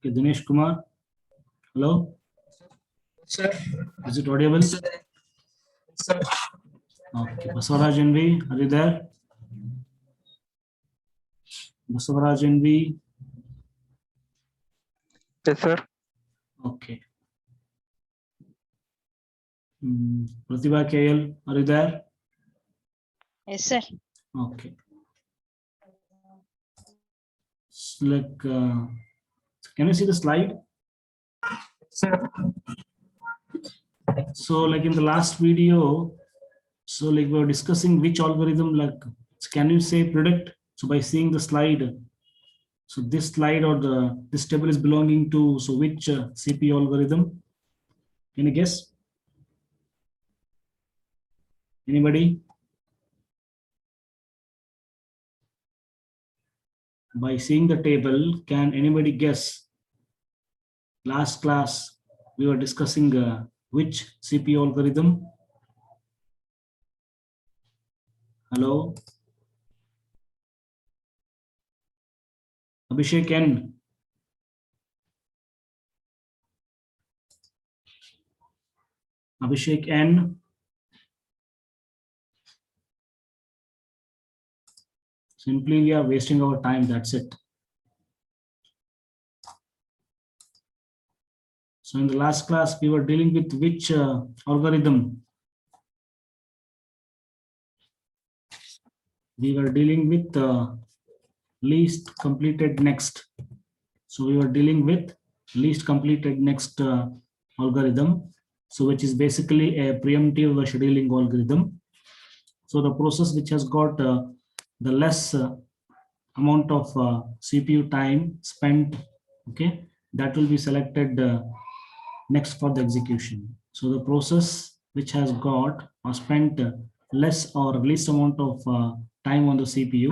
Okay, Dinesh Kumar. Hello. Sir. Is it audible? Sir. Okay. Basavaraj NV, are you there? Basavaraj NV. Yes, sir. Okay. Pratibha KL, are you there? Yes, sir. Okay. It's like, can you see the slide? Sir. So like in the last video, so like we were discussing which algorithm, like, can you say predict? So by seeing the slide, so this slide or this table is belonging to, so which CPU algorithm? Can you guess? Anybody? By seeing the table, can anybody guess? Last class, we were discussing which CPU algorithm? Hello? Abhishek N. Abhishek N. Simply we are wasting our time, that's it. So in the last class, we were dealing with which algorithm? We were dealing with least completed next. So we were dealing with least completed next algorithm. So which is basically a preemptive scheduling algorithm. So the process which has got the less amount of CPU time spent, okay, that will be selected next for the execution. So the process which has got or spent less or least amount of time on the CPU,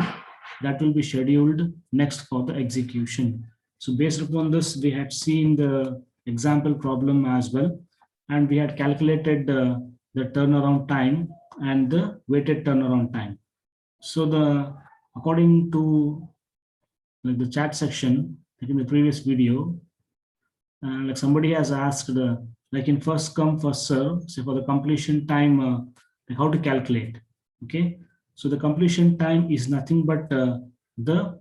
that will be scheduled next for the execution. So based upon this, we had seen the example problem as well, and we had calculated the turnaround time and the weighted turnaround time. So the according to like the chat section, like in the previous video, like somebody has asked, like in first come first serve, so for the completion time, like how to calculate. Okay, so the completion time is nothing but the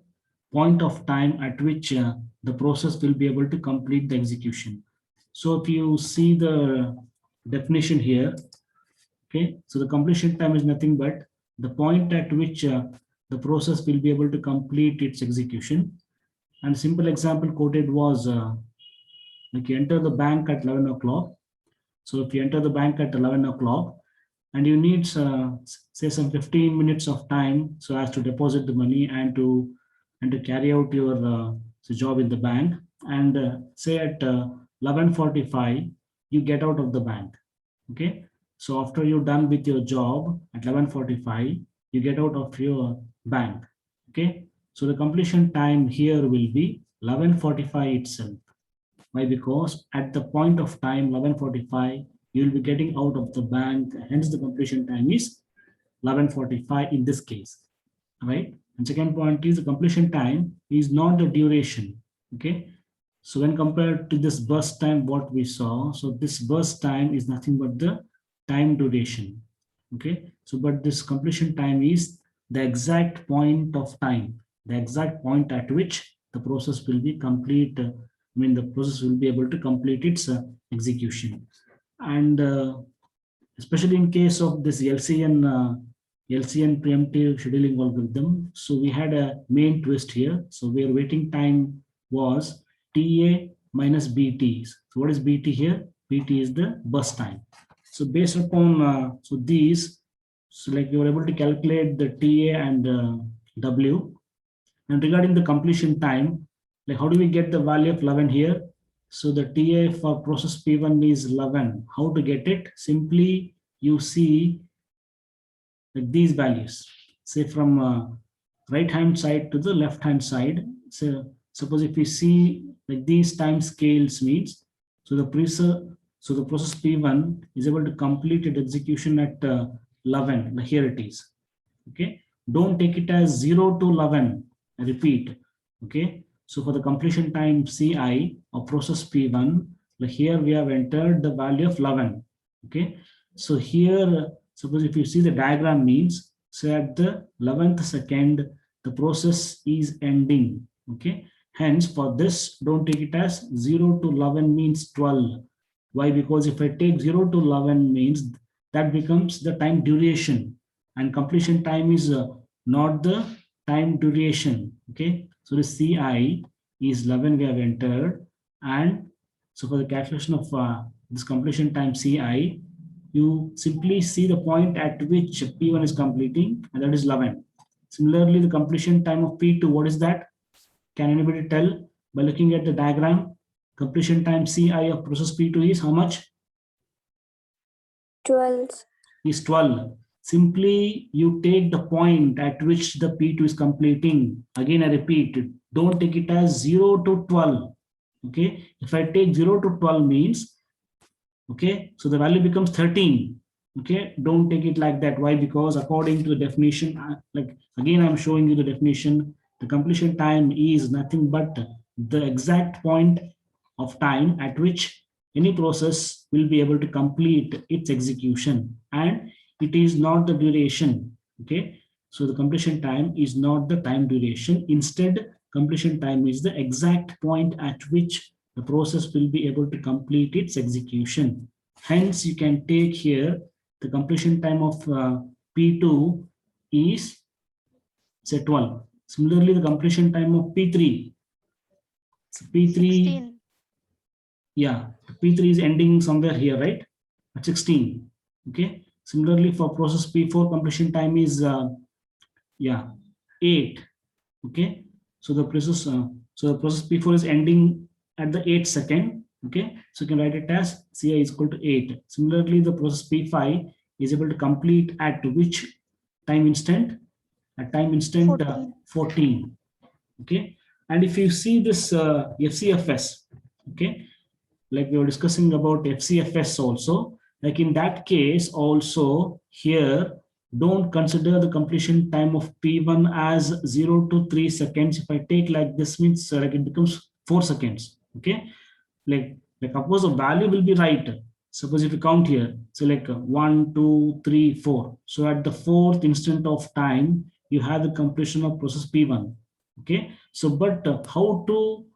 point of time at which the process will be able to complete the execution. So if you see the definition here, okay, so the completion time is nothing but the point at which the process will be able to complete its execution. And simple example quoted was like you enter the bank at 11 o'clock. So if you enter the bank at 11 o'clock and you need say some 15 minutes of time so as to deposit the money and to carry out your job in the bank, and say at 11:45 you get out of the bank. Okay, so after you're done with your job at 11:45 you get out of your bank. Okay, so the completion time here will be 11:45 itself. Why? Because at the point of time 11:45 you will be getting out of the bank, hence the completion time is 11:45 in this case, right? And second point is the completion time is not the duration. Okay, so when compared to this burst time what we saw, so this burst time is nothing but the time duration. Okay, so but this completion time is the exact point of time, the exact point at which the process will be complete, I mean the process will be able to complete its execution. And especially in case of this LCN preemptive scheduling algorithm, so we had a main twist here. So where waiting time was TA minus BT. So what is BT here? BT is the burst time. So based upon so these, so like we were able to calculate the TA and W. And regarding the completion time, like how do we get the value of 11 here? So the TA for process P1 is 11. How to get it? Simply you see like these values, say from right hand side to the left hand side. So suppose if we see like these time scales means, so the process P1 is able to complete its execution at 11. Here it is. Okay, don't take it as 0 to 11. I repeat. Okay, So for the completion time Ci of process P1, like here we have entered the value of 11. Okay. So here, suppose if you see the diagram means, so at the 11th second, the process is ending. Okay. Hence, for this, don't take it as 0 to 11 means 12. Why? Because if I take 0 to 11 means that becomes the time duration, and completion time is not the time duration. Okay. So the Ci is 11 we have entered, and so for the calculation of this completion time Ci, you simply see the point at which P1 is completing, and that is 11. Similarly, the completion time of P2, what is that? Can anybody tell by looking at the diagram? Completion time Ci of process P2 is how much? 12. Is 12. Simply you take the point at which the P2 is completing. Again, I repeat, don't take it as 0 to 12. Okay, if I take 0 to 12 means, okay, so the value becomes 13. Okay, don't take it like that. Why? Because according to the definition, like again I'm showing you the definition, the completion time is nothing but the exact point of time at which any process will be able to complete its execution, and it is not the duration. Okay, so the completion time is not the time duration. Instead, completion time is the exact point at which the process will be able to complete its execution. Hence, you can take here the completion time of P2 is say 12. Similarly, the completion time of P3. So P3, 16. yeah, P3 is ending somewhere here, right? At 16. Okay. Similarly, for process P4, completion time is 8. Okay. So the process P4 is ending at the 8th second. Okay, so you can write it as Ci is equal to 8. Similarly, the process P5 is able to complete at which time instant? At time instant 14. Okay, and if you see this FCFS, okay, like we were discussing about FCFS also, like in that case also here, don't consider the completion time of P1 as 0 to 3 seconds. If I take like this means like it becomes 4 seconds. Okay, like suppose the value will be right. Suppose if you count here, so like 1 2 3 4, so at the 4th instant of time you have the completion of process P1. Okay, so but how to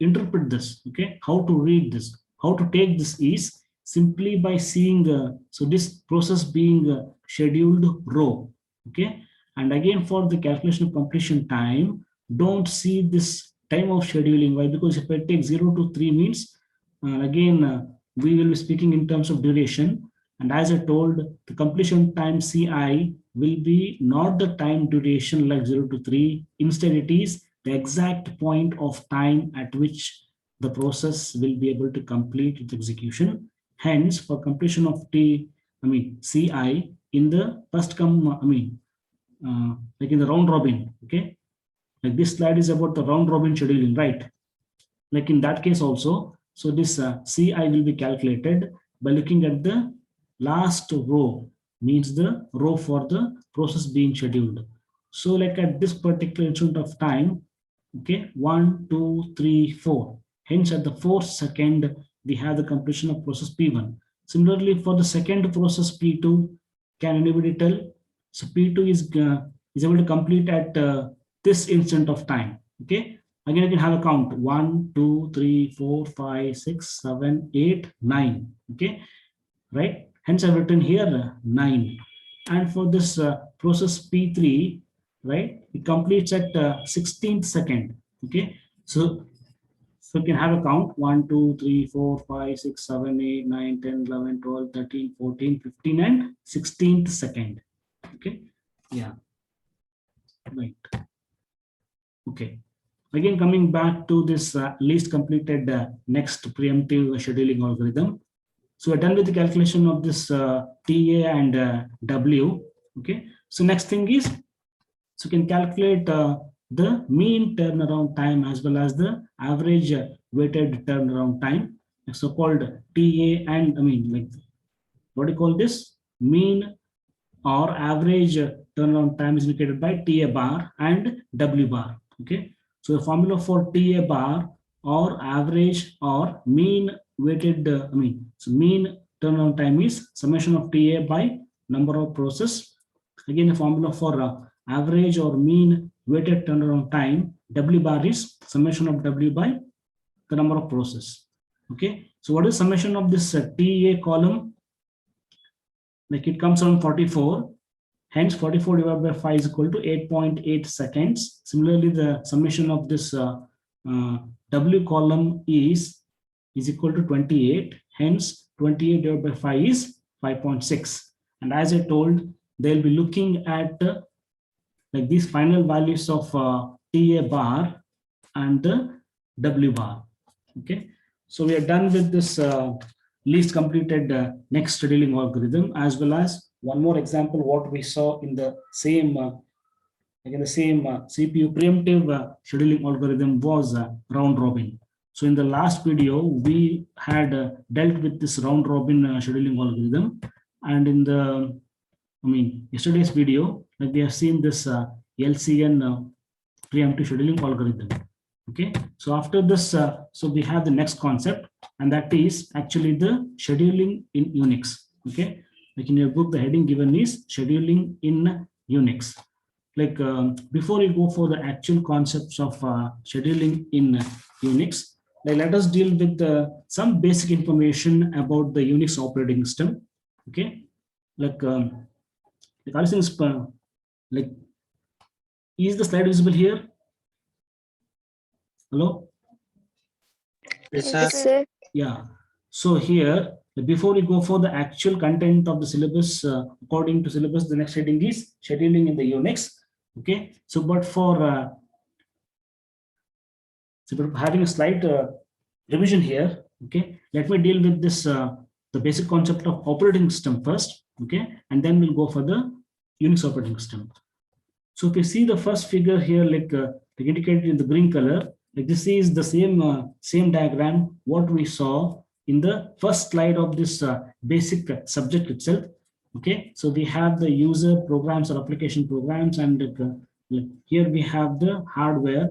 interpret this? Okay, how to read this, how to take this is simply by seeing so this process being scheduled row. Okay, and again for the calculation of completion time, don't see this time of scheduling. Why? Because if I take 0 to 3 means we will be speaking in terms of duration, and as I told, the completion time Ci will be not the time duration like 0 to 3. Instead, it is the exact point of time at which the process will be able to complete its execution. Hence, for completion of Ci in the first come, like in the round robin. Okay, like this slide is about the round robin scheduling, right? Like in that case also, so this Ci will be calculated by looking at the last row, means the row for the process being scheduled. So like at this particular instant of time, okay, 1 2 3 4, hence at the 4th second we have the completion of process P1. Similarly, for the second process P2, can anybody tell? So P2 is able to complete at this instant of time. Okay, again you can have a count 1 2 3 4 5 6 7 8 9. Okay, right? Hence I've written here 9. And for this process P3, right, it completes at 16th second. Okay, so you can have a count 1 2 3 4 5 6 7 8 9 10 11 12 13 14 15 and 16th second. Okay, yeah, right. Okay, again coming back to this least completed next preemptive scheduling algorithm. So we're done with the calculation of this TA and W. Okay, so next thing is, so you can calculate the mean turnaround time as well as the average weighted turnaround time, so called TA and what do you call this? Mean or average turnaround time is indicated by TA bar and W bar. Okay, So the formula for TA bar or average or mean weighted, so mean turnaround time is summation of TA by number of process. Again, the formula for average or mean weighted turnaround time, W bar is summation of W by the number of process. Okay, so what is summation of this TA column? Like it comes on 44. Hence, 44 divided by 5 is equal to 8.8 seconds. Similarly, the summation of this W column is equal to 28. Hence, 28 divided by 5 is 5.6. And as I told, they'll be looking at like these final values of TA bar and the W bar. Okay, so we are done with this least completed next scheduling algorithm, as well as one more example what we saw in the same CPU preemptive scheduling algorithm was round robin. So in the last video we had dealt with this round robin scheduling algorithm, and in the yesterday's video, like we have seen this LCN preemptive scheduling algorithm. Okay, so after this, so we have the next concept, and that is actually the scheduling in Unix. Okay, like in your book, the heading given is scheduling in Unix. Like before you go for the actual concepts of scheduling in Unix, like let us deal with some basic information about the Unix operating system. Okay, like like is the slide visible here? Hello? Yes, Yes, sir. Yeah. So here, before we go for the actual content of the syllabus, according to syllabus, the next heading is scheduling in the Unix. Okay. So, but for having a slight revision here, okay, let me deal with this, the basic concept of operating system first, okay, and then we'll go for the Unix operating system. So if you see the first figure here, like indicated in the green color, like this is the same diagram what we saw in the first slide of this basic subject itself. Okay, so we have the user programs or application programs, and here we have the hardware,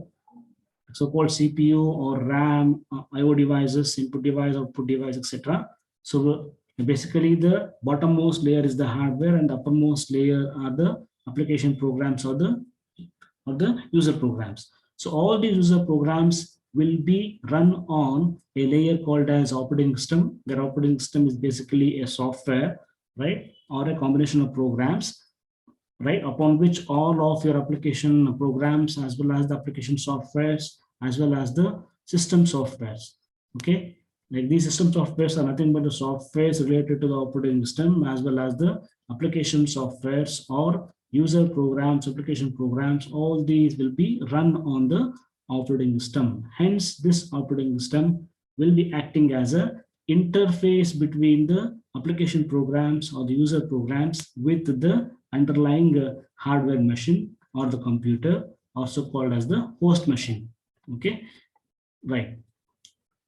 so-called CPU or RAM, I/O devices, input device, output device, etc. So basically, the bottommost layer is the hardware, and the uppermost layer are the application programs or the user programs. So all these user programs will be run on a layer called as operating system. Their operating system is basically a software, right, or a combination of programs, right, upon which all of your application programs, as well as the application softwares, as well as the system softwares. Okay, like these system softwares are nothing but the softwares related to the operating system, as well as the application softwares or user programs, application programs. All these will be run on the operating system. Hence, this operating system will be acting as a interface between the application programs or the user programs with the underlying hardware machine or the computer, also called as the host machine. Okay, right.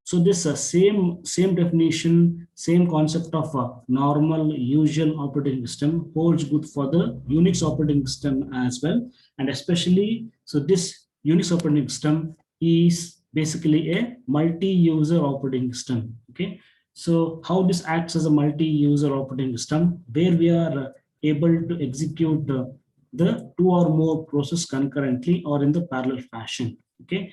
So this same definition, same concept of normal usual operating system holds good for the Unix operating system as well, and especially so this Unix operating system is basically a multi-user operating system. Okay, so how this acts as a multi-user operating system, where we are able to execute the two or more processes concurrently or in the parallel fashion. Okay,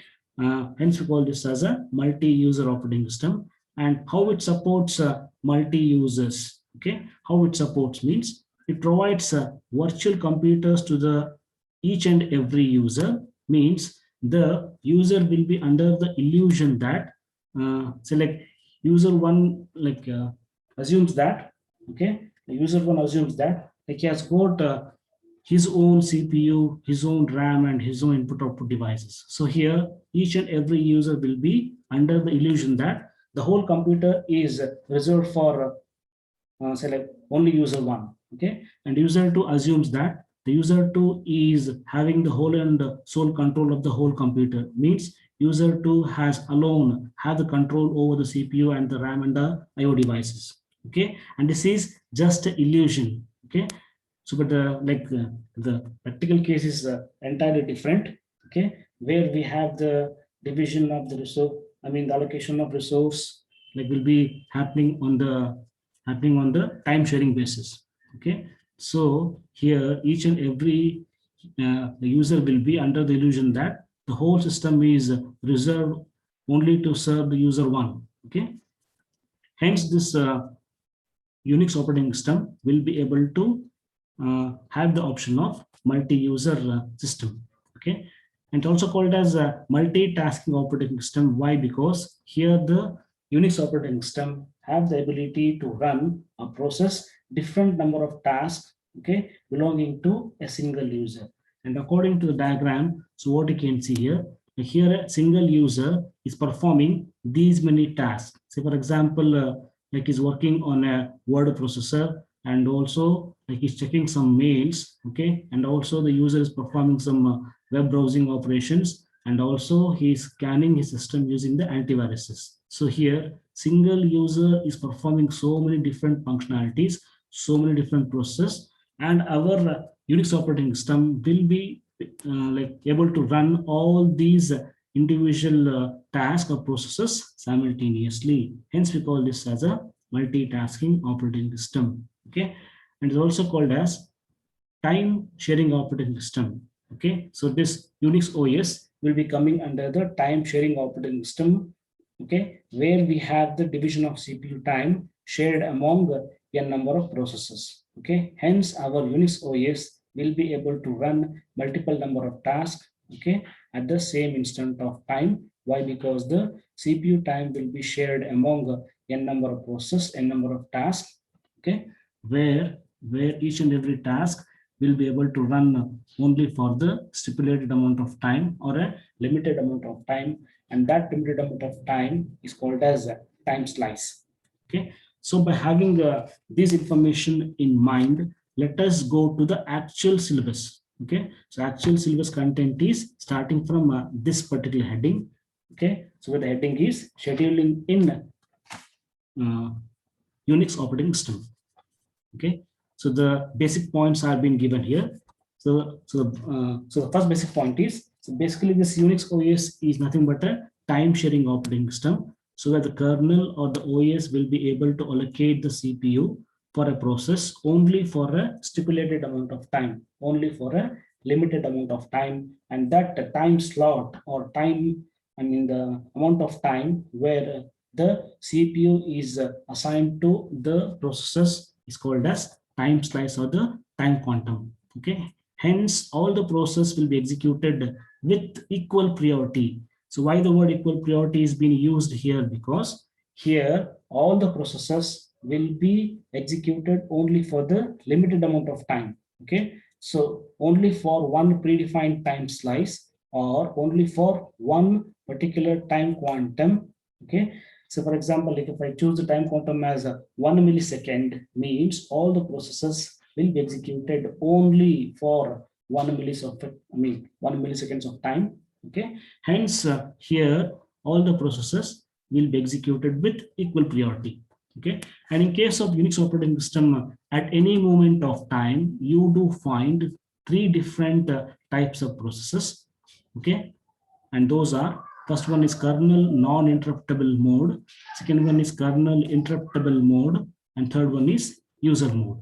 hence we call this as a multi-user operating system. And how it supports multi-users. Okay, how it supports means it provides virtual computers to the each and every user. Means the user will be under the illusion that say like user one assumes that, okay, the user one assumes that like he has got his own CPU, his own RAM, and his own input output devices. So here each and every user will be under the illusion that the whole computer is reserved for say like only user one. Okay, and user two assumes that the user two is having the whole and sole control of the whole computer. Means user two has alone have the control over the CPU and the RAM and the IO devices. Okay, and this is just an illusion. Okay, so but the practical case is entirely different. Okay, where we have the division of the resource, the allocation of resource, like will be happening on the time sharing basis. Okay, so here each and every the user will be under the illusion that the whole system is reserved only to serve the user one. Okay, hence this Unix operating system will be able to have the option of multi-user system. Okay, and also called as a multitasking operating system. Why? Because here the Unix operating system have the ability to run or process different number of tasks, okay, belonging to a single user. And according to the diagram, so what you can see here a single user is performing these many tasks. Say for example, like is working on a word processor, and also like he's checking some mails, okay, and also the user is performing some web browsing operations, and also he's scanning his system using the antiviruses. So here single user is performing so many different functionalities, so many different processes, and our Unix operating system will be like able to run all these individual tasks or processes simultaneously. Hence we call this as a multitasking operating system. Okay, and it's also called as time sharing operating system. Okay, so this Unix OS will be coming under the time sharing operating system. Okay, where we have the division of CPU time shared among a number of processes. Okay, hence our Unix OS will be able to run multiple number of tasks, okay, at the same instant of time. Why? Because the CPU time will be shared among n number of processes, n number of tasks, okay, where each and every task will be able to run only for the stipulated amount of time or a limited amount of time, and that limited amount of time is called as a time slice. Okay, so by having this information in mind, let us go to the actual syllabus. Okay, so actual syllabus content is starting from this particular heading. Okay, so the heading is scheduling in Unix operating system. Okay, so the basic points are being given here. So the first basic point is, so basically this Unix OS is nothing but a time sharing operating system. So that the kernel or the OS will be able to allocate the CPU for a process only for a stipulated amount of time, only for a limited amount of time, and that time slot or time, the amount of time where the CPU is assigned to the processes is called as time slice or the time quantum. Okay, hence all the process will be executed with equal priority. So why the word equal priority is being used here? Because here all the processes will be executed only for the limited amount of time. Okay, so only for one predefined time slice or only for one particular time quantum. Okay, so for example, like if I choose the time quantum as 1 millisecond, means all the processes will be executed only for 1 milliseconds of time. Okay, hence here all the processes will be executed with equal priority. Okay, and in case of Unix operating system, at any moment of time you do find three different types of processes. Okay, and those are, first one is kernel non-interruptible mode, second one is kernel interruptible mode, and third one is user mode.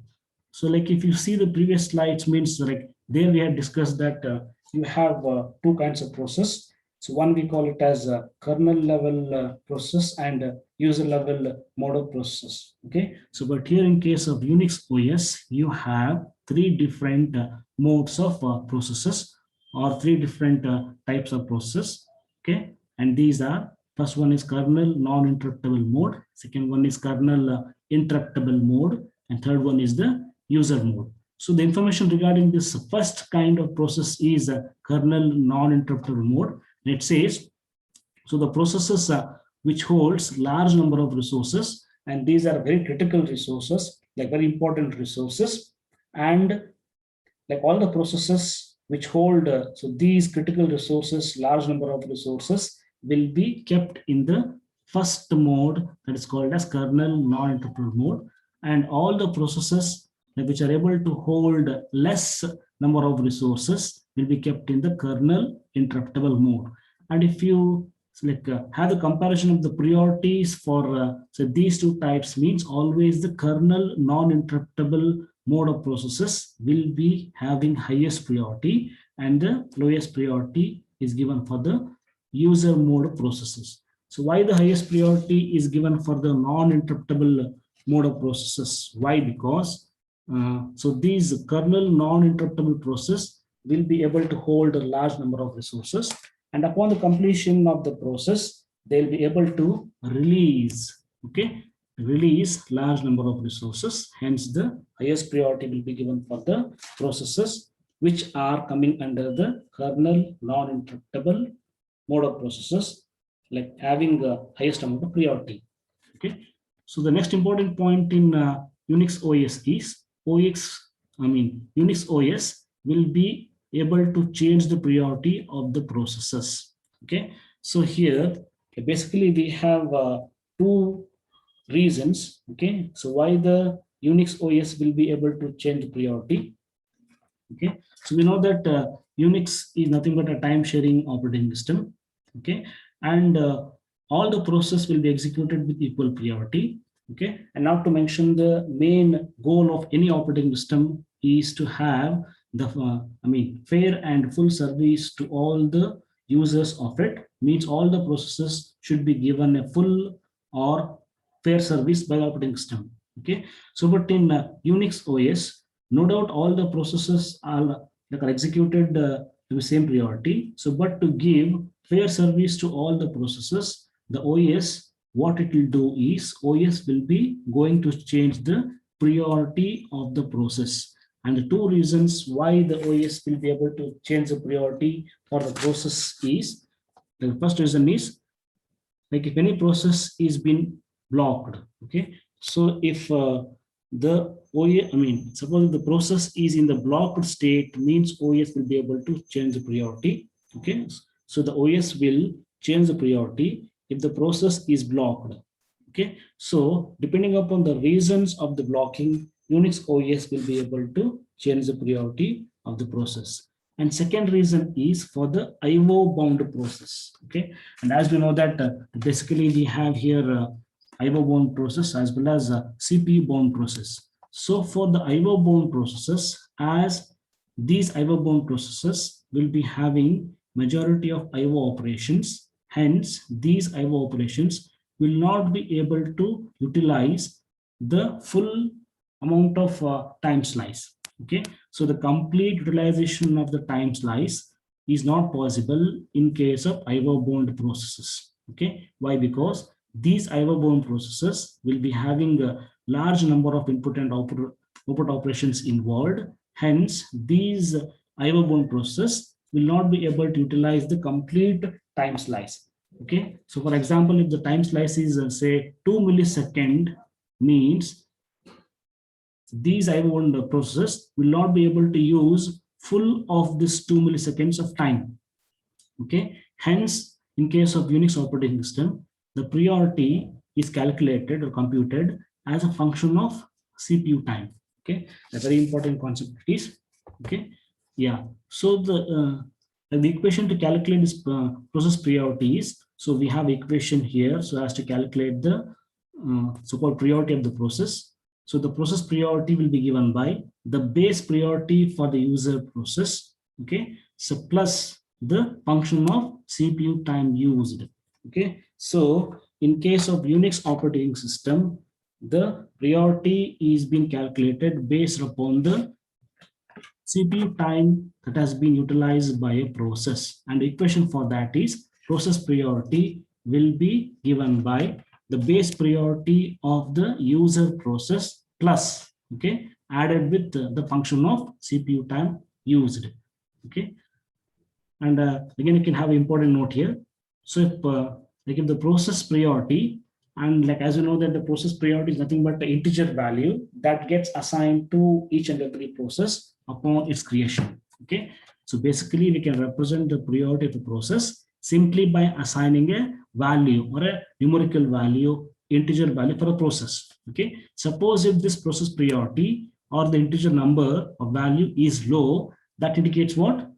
So like if you see the previous slides, means like there we had discussed that you have two kinds of process. So one we call it as a kernel level process and user level mode of process. Okay, so but here in case of Unix OS, you have three different modes of processes or three different types of processes. Okay, and these are, first one is kernel non-interruptible mode, second one is kernel interruptible mode, and third one is the user mode. So the information regarding this first kind of process is kernel non-interruptible mode. And it says, so the processes which holds large number of resources, and these are very critical resources, like very important resources, and like all the processes which hold so these critical resources, large number of resources, will be kept in the first mode, that is called as kernel non-interruptible mode, and all the processes which are able to hold less number of resources, will be kept in the kernel interruptible mode. And if you have the comparison of the priorities for so these two types, means always the kernel non-interruptible mode of processes will be having highest priority, and the lowest priority is given for the user mode of processes. So why the highest priority is given for the non-interruptible mode of processes? Why? Because so these kernel non-interruptible process will be able to hold a large number of resources, and upon the completion of the process, they'll be able to release large number of resources. Hence, the highest priority will be given for the processes which are coming under the kernel non-interruptible mode of processes, like having the highest amount of priority. Okay. So the next important point in Unix OS is Unix OS will be able to change the priority of the processes. Okay. So here, basically we have two reasons. Okay. So why the Unix OS will be able to change the priority. Okay. So we know that Unix is nothing but a time sharing operating system. Okay. And all the process will be executed with equal priority. Okay. And not to mention, the main goal of any operating system is to have the fair and full service to all the users of it. Means all the processes should be given a full or fair service by the operating system. Okay. So but in Unix OS, no doubt all the processes are executed to the same priority. So but to give fair service to all the processes, the OS, what it will do is OS will be going to change the priority of the process. And the two reasons why the OS will be able to change the priority for the process is, the first reason is, like if any process is being blocked. Okay. So if the OS, suppose the process is in the blocked state, means OS will be able to change the priority. Okay. So the OS will change the priority if the process is blocked. Okay. So depending upon the reasons of the blocking, Unix OS will be able to change the priority of the process. And second reason is for the IO bound process. Okay. And as we know that basically we have here IO bound process as well as CPU bound process. So for the IO bound processes, as these IO bound processes will be having majority of IO operations, hence these IO operations will not be able to utilize the full amount of time slice. Okay. So the complete utilization of the time slice is not possible in case of IO bound processes. Okay. Why? Because these IO bound processes will be having a large number of input and output operations involved. Hence, these IO bound processes will not be able to utilize the complete time slice. Okay. So for example, if the time slice is say 2 millisecond, means these IO bound processes will not be able to use full of this 2 milliseconds of time. Okay. Hence, in case of Unix operating system, the priority is calculated or computed as a function of CPU time. Okay. A very important concept it is. Okay. Yeah. So the equation to calculate this process priority is, so we have equation here so as to calculate the so-called priority of the process. So the process priority will be given by the base priority for the user process. Okay. So plus the function of CPU time used. Okay. So in case of Unix operating system, the priority is being calculated based upon the CPU time that has been utilized by a process. And the equation for that is process priority will be given by the base priority of the user process plus, okay, added with the function of CPU time used. Okay. And again, you can have an important note here. So if the process priority, and like as you know that the process priority is nothing but the integer value that gets assigned to each and every process upon its creation. Okay. So basically we can represent the priority of the process simply by assigning a value or a numerical value, integer value for a process. Okay. Suppose if this process priority or the integer number of value is low, that indicates what?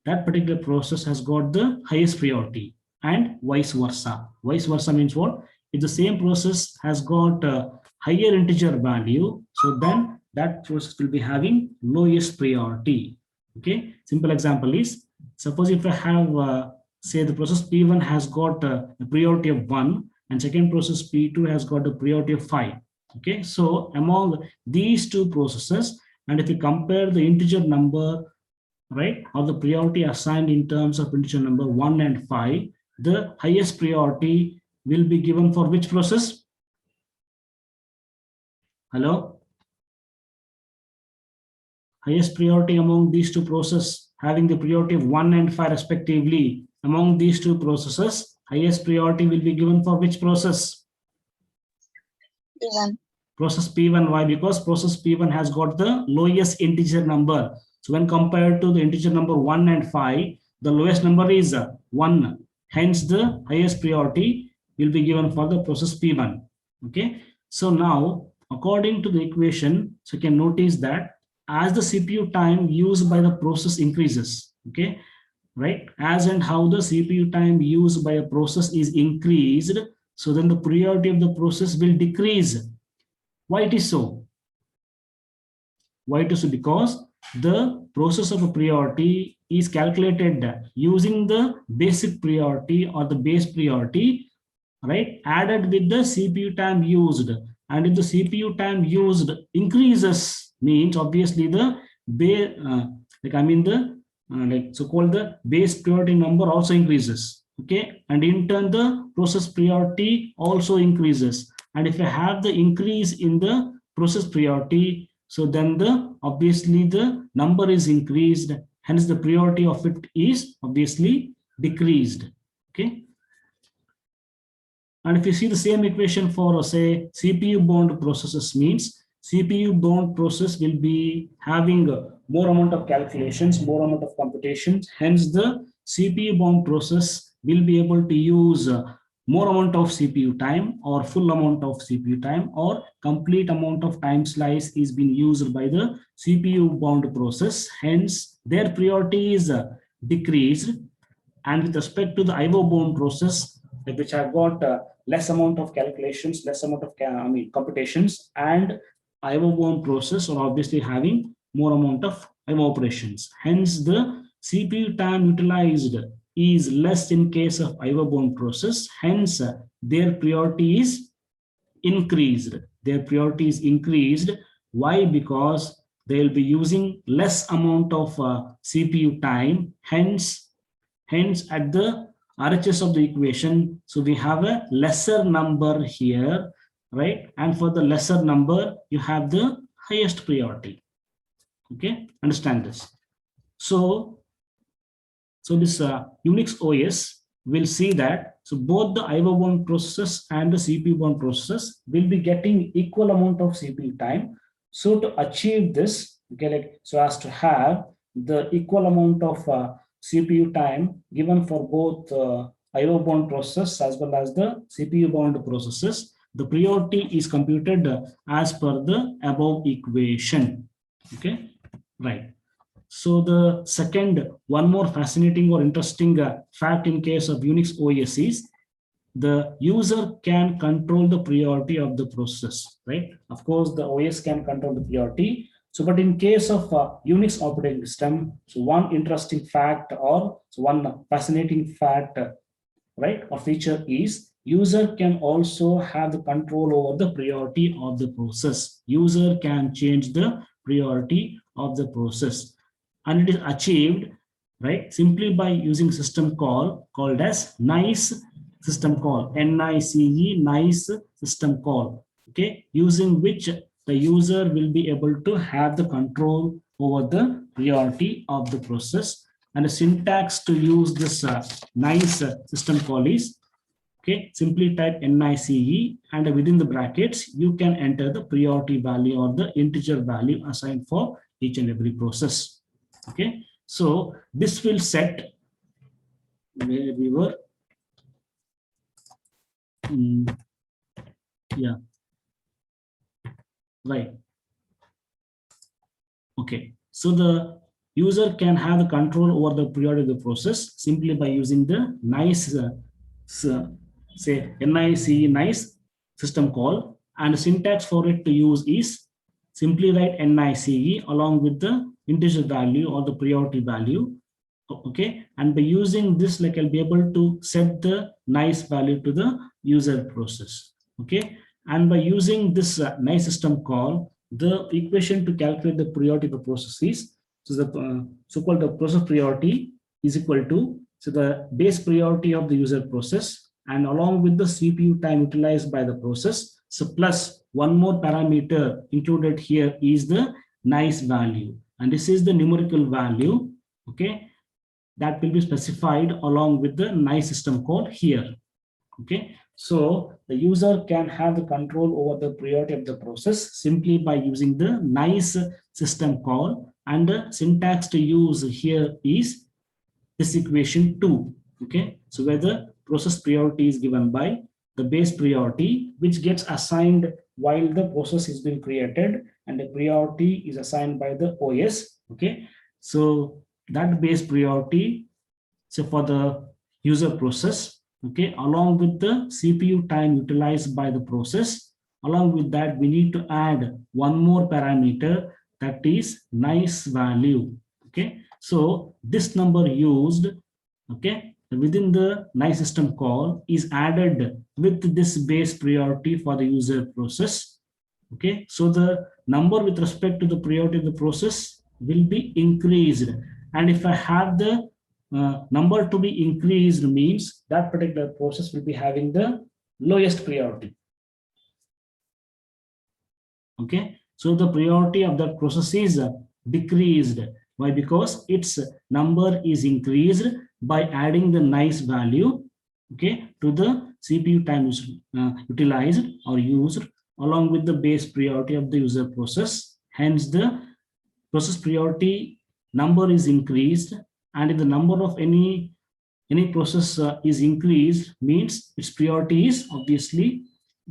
that particular process has got the highest priority, and vice versa. Vice versa means what? If the same process has got a higher integer value, so then that process will be having lowest priority. Okay, simple example is, suppose if I have say the process P1 has got a priority of 1 and second process P2 has got a priority of 5. Okay, so among these two processes, and if you compare the integer number, right, or the priority assigned in terms of integer number 1 and 5, the highest priority will be given for which process? Hello? Highest priority among these two processes having the priority of 1 and 5 respectively. Among these two processes, highest priority will be given for which process? P1. Process P1. Why? Because process P1 has got the lowest integer number. So when compared to the integer number 1 and 5, the lowest number is 1. Hence, the highest priority will be given for the process P1. Okay. So now, according to the equation, so you can notice that as the CPU time used by the process increases, okay, right, as and how the CPU time used by a process is increased, so then the priority of the process will decrease. Why it is so? Why it is so? Because the process of a priority is calculated using the basic priority or the base priority, right, added with the CPU time used. And if the CPU time used increases, means obviously the base, so-called the base priority number also increases. Okay, and in turn the process priority also increases. And if you have the increase in the process priority, so then the obviously the number is increased, hence the priority of it is obviously decreased. Okay. And if you see the same equation for say CPU bound processes, means CPU bound process will be having more amount of calculations, more amount of computations. Hence the CPU bound process will be able to use more amount of CPU time or full amount of CPU time or complete amount of time slice is being used by the CPU bound process. Hence their priority is decreased. And with respect to the IO bound process, which have got less amount of calculations, less amount of computations, and IO bound process are obviously having more amount of IO operations. Hence, the CPU time utilized is less in case of IO bound process. Hence, their priority is increased. Their priority is increased. Why? Because they will be using less amount of CPU time. Hence, at the RHS of the equation, so we have a lesser number here, right? And for the lesser number, you have the highest priority. Okay, understand this. So this Unix OS will see that so both the IO bound processes and the CPU bound processes will be getting equal amount of CPU time. So to achieve this, okay, like so as to have the equal amount of CPU time given for both IO bound process as well as the CPU bound processes, the priority is computed as per the above equation. Okay, right. So the second, one more fascinating or interesting fact in case of Unix OS is the user can control the priority of the process, right? Of course, the OS can control the priority. So, but in case of Unix operating system, so one interesting fact or so one fascinating fact, right, or feature is user can also have the control over the priority of the process. User can change the priority of the process, and it is achieved, right, simply by using system call called as NICE system call, NICE, NICE system call. Okay, using which the user will be able to have the control over the priority of the process. And the syntax to use this NICE system call is, okay, simply type NICE and within the brackets you can enter the priority value or the integer value assigned for each and every process. Okay, so this will set where we were. Yeah, right. Okay, so the user can have the control over the priority of the process simply by using the nice, say NICE, nice system call, and the syntax for it to use is simply write NICE along with the integer value or the priority value. Okay, and by using this, like I'll be able to set the nice value to the user process. Okay, and by using this nice system call, the equation to calculate the priority of the process is, so the so-called the process priority is equal to, so the base priority of the user process and along with the CPU time utilized by the process, so plus one more parameter included here is the nice value, and this is the numerical value. Okay, that will be specified along with the nice system call here. Okay, so the user can have the control over the priority of the process simply by using the nice system call, and the syntax to use here is this equation 2. Okay, so where the process priority is given by the base priority, which gets assigned while the process is being created, and the priority is assigned by the OS. Okay, so that base priority, so for the user process, okay, along with the CPU time utilized by the process, along with that we need to add one more parameter, that is nice value. Okay, so this number used, okay, within the nice system call is added with this base priority for the user process. Okay, so the number with respect to the priority of the process will be increased, and if I have the number to be increased, means that particular process will be having the lowest priority. Okay, so the priority of that process is decreased. Why? Because its number is increased by adding the nice value, okay, to the CPU time utilized or used along with the base priority of the user process. Hence the process priority number is increased, and if the number of any process is increased, means its priority is obviously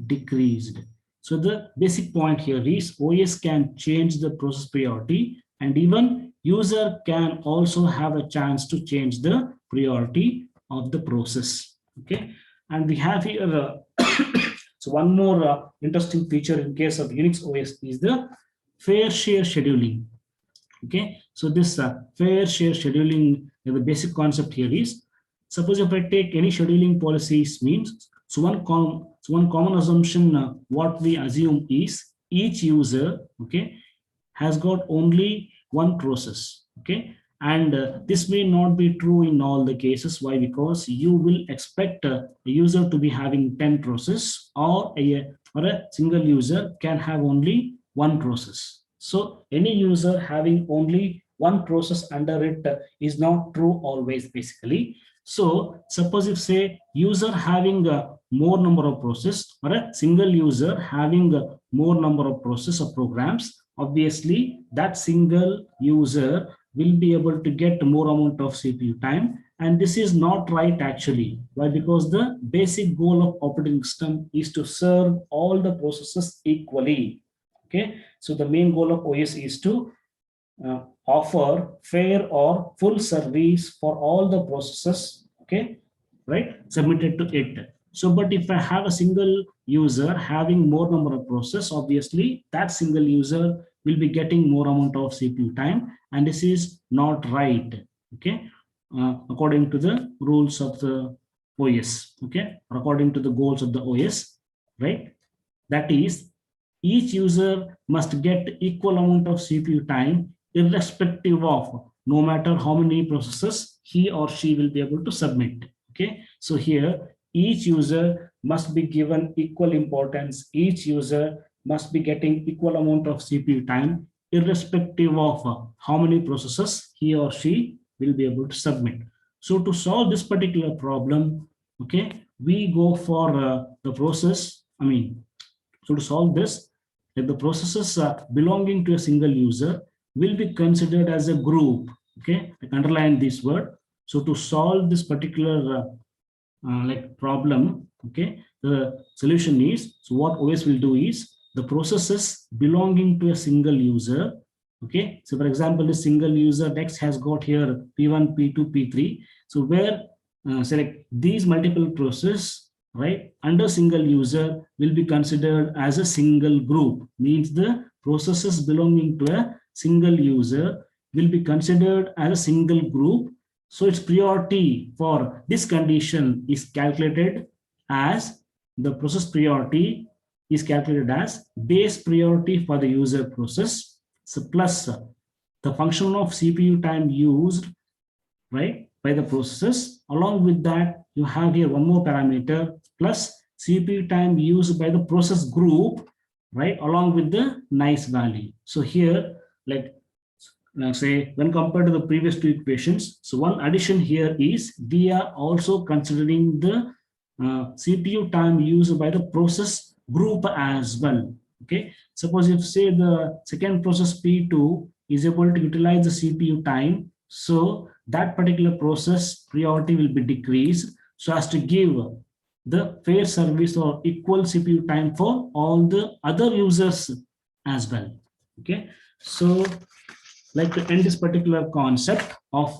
decreased. So the basic point here is OS can change the process priority, and even user can also have a chance to change the priority of the process. Okay, and we have here so one more interesting feature in case of Unix OS is the fair share scheduling. Okay, so this fair share scheduling, the basic concept here is, suppose if I take any scheduling policies, means, so one common assumption what we assume is each user, okay, has got only one process. Okay, and this may not be true in all the cases. Why? Because you will expect a user to be having 10 processes, or a single user can have only one process. So any user having only one process under it is not true always, basically. So suppose if say user having more number of process, or a single user having more number of process or programs, obviously that single user will be able to get more amount of CPU time, and this is not right actually. Why? Because the basic goal of operating system is to serve all the processes equally. Okay, so the main goal of OS is to offer fair or full service for all the processes, okay, right, submitted to it. So but if I have a single user having more number of process, obviously that single user will be getting more amount of CPU time, and this is not right. Okay, according to the rules of the OS, okay, or according to the goals of the OS, right? That is, each user must get equal amount of CPU time irrespective of no matter how many processes he or she will be able to submit. Okay, so here each user must be given equal importance. Each user must be getting equal amount of CPU time irrespective of how many processes he or she will be able to submit. So to solve this particular problem, okay, we go for the process. So to solve this, if the processes belonging to a single user will be considered as a group. Okay, I underline this word. So to solve this particular problem, okay, the solution is, so what OS will do is, the processes belonging to a single user Okay, so for example, the single user Dex has got here P1, P2, P3. So where select these multiple process, right, under single user will be considered as a single group, means the processes belonging to a single user will be considered as a single group. So its priority for this condition is calculated as the process priority is calculated as base priority for the user process. So plus the function of CPU time used, right, by the processes. Along with that, you have here one more parameter plus CPU time used by the process group, right, along with the nice value. So here, like say when compared to the previous two equations, so one addition here is we are also considering the CPU time used by the process group as well. Okay, suppose if say the second process P2 is able to utilize the CPU time, so that particular process priority will be decreased so as to give the fair service or equal CPU time for all the other users as well. Okay, so like to end this particular concept of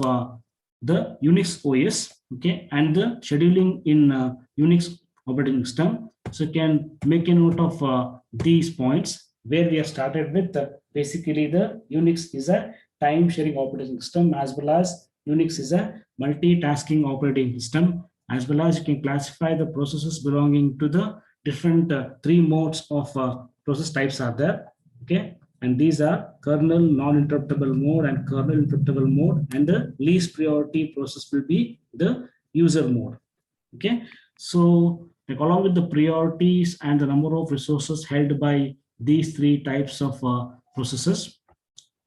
the Unix OS, okay, and the scheduling in Unix operating system. So you can make a note of these points where we have started with basically the Unix is a time sharing operating system, as well as Unix is a multitasking operating system, as well as you can classify the processes belonging to the different three modes of process types are there. Okay, and these are kernel non-interruptible mode and kernel interruptible mode, and the least priority process will be the user mode. Okay, so like along with the priorities and the number of resources held by these three types of processes,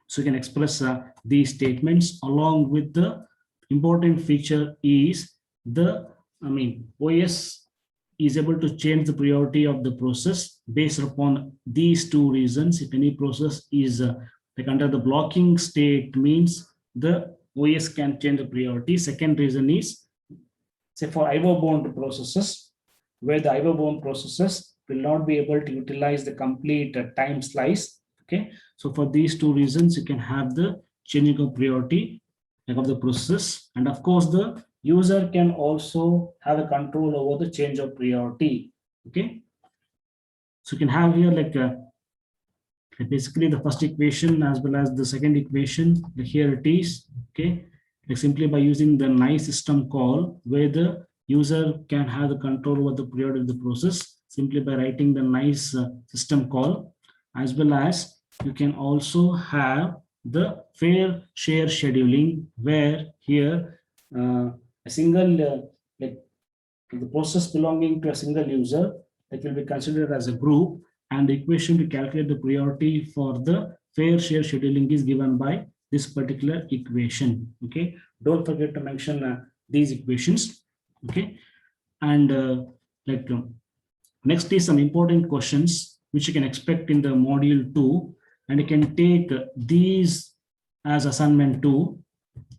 so you can express these statements. Along with the important feature is the OS is able to change the priority of the process based upon these two reasons. If any process is like under the blocking state, means the OS can change the priority. Second reason is, say for IO-bound processes, where the IO-bound processes will not be able to utilize the complete time slice. Okay, so for these two reasons, you can have the changing of priority of the process, and of course the user can also have a control over the change of priority. Okay, so you can have here like basically the first equation as well as the second equation. Here it is. Okay, like simply by using the nice system call, where the user can have the control over the priority of the process simply by writing the nice system call, as well as you can also have the fair share scheduling, where here a single like the process belonging to a single user that will be considered as a group, and the equation to calculate the priority for the fair share scheduling is given by this particular equation. Okay, don't forget to mention these equations. Okay, and like next is some important questions which you can expect in the module 2, and you can take these as assignment 2.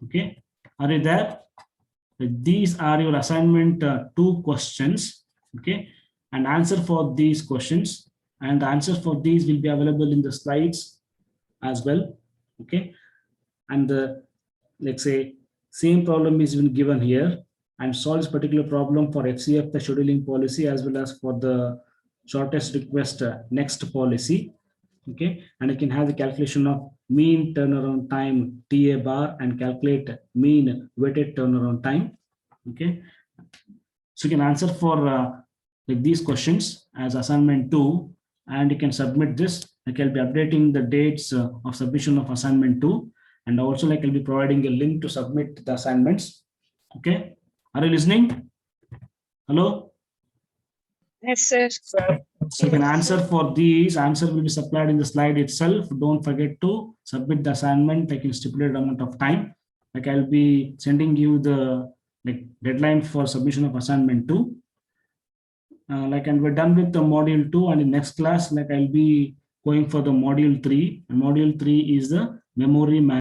Okay, are you there? These are your assignment 2 questions. Okay, and answer for these questions, and the answers for these will be available in the slides as well. Okay, and the let's say same problem is been given here, and solve this particular problem for FCF the scheduling policy, as well as for the shortest request next policy. Okay, and you can have the calculation of mean turnaround time TA bar and calculate mean weighted turnaround time. Okay, so you can answer for like these questions as assignment 2, and you can submit this. Like I'll be updating the dates of submission of assignment 2, and also like I'll be providing a link to submit the assignments. Okay, are you listening? Hello? Yes, sir. So you can answer for these. Answer will be supplied in the slide itself. Don't forget to submit the assignment like in stipulated amount of time. Like I'll be sending you the like deadline for submission of assignment 2. Like, and we're done with the module 2, and in next class, like I'll be going for the module 3. And module 3 is the memory management.